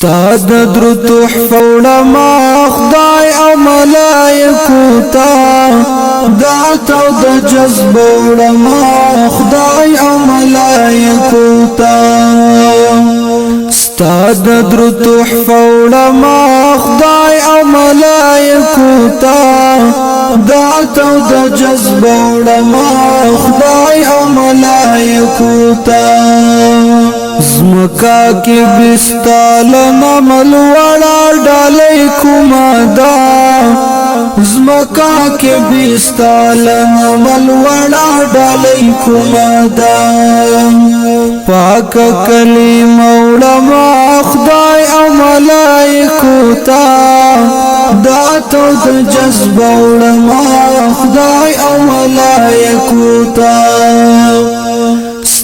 ستاد درود تحفه علما خدای او ملائکو تا دعت او د جذب علما خدای او ملائکو تا ستاد درود تحفه علما خدای او ملائکو تا دعت او د جذب علما خدای او ملائکو تا زمکا کی بستال نمل وڑا ڈالی کمادا زمکا کی بستال نمل وڑا ڈالی کمادا پاک کلیم علما خدای او ملائکو تا داتو د جذب علما خدای او ملائکو تا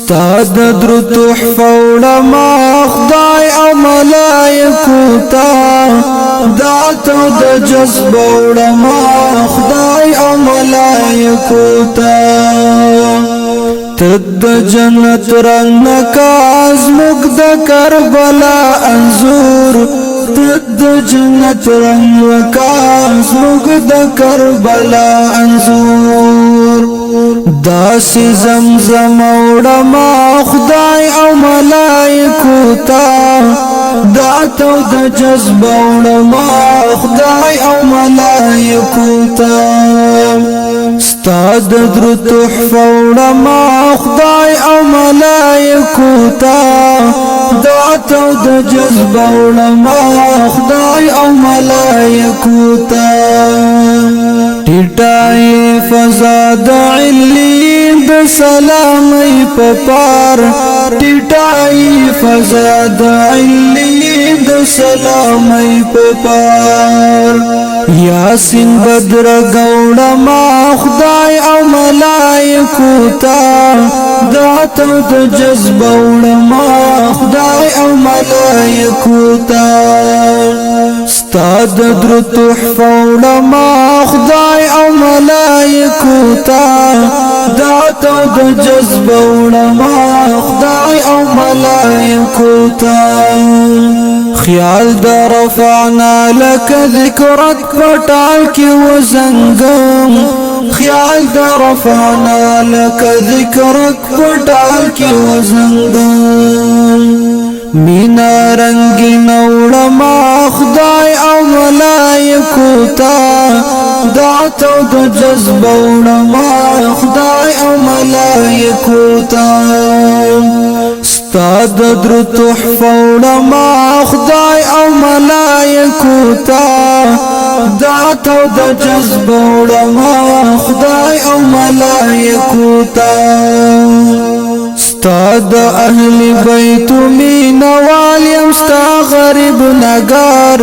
ستاد درود تحفه علما خدای او ملائکو تا دعتو د جذب علما خدای او ملائکو تا تد جنت رنگ نکاز مگد کربلا انزور تد جنت رنگ نکاز مگد کربلا انزور داسی زمزم اوڑما خدای او ملائکو تا دعتو د جذب اوڑما خدای او ملائکو تا ستاد درود تحفه علما خدای او ملائکو تا دعتو د جذب علما خدای او ملائکو تا ټټای فضا د علین د سلامي پپار ټټای فضا د علین د سلامي پپار یاسین بدر گوڑا ما خدای او ملائکو تا دعتو د جذب علما خدای او ملائکو تا ستاد درود تحفه علما خدای او ملائکو تا دعتو د جذب علما خدای او ملائکو تا خیال در رفعنا لك ذکرک پټال کی وزنگم خیال در رفعنا لك ذکرک پټال کی وزنگم مینا رنگی نوڑما خدای او ملائکو تا دعتو د جذب علما خدای او ملائکو تا ستاد درود تحفه علما خدای او ملائکو تا دعتو د جذب علما خدای او ملائکو تا ستاد اهل بیت مین والیم ستا غریب نگار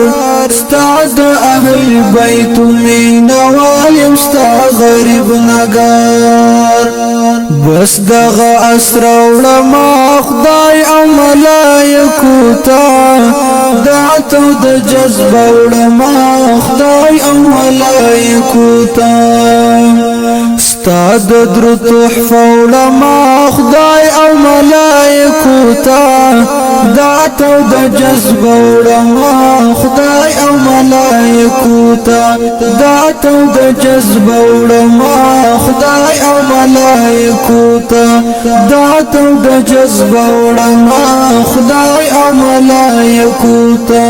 ستاد اهل بیت مین والیم ستا غریب نگار بس دغه اسر علما خدای او ملائکو تا دعتو د جذب علما خدای او ملائکو تا ستاد درود تحفه علما خدای او ملائکو تا دعتو د جذب علما خدای او ملائکو تا دعتو د جذب علما خدای او ملائکو تا دعتو د جذب علما خدای او ملائکو تا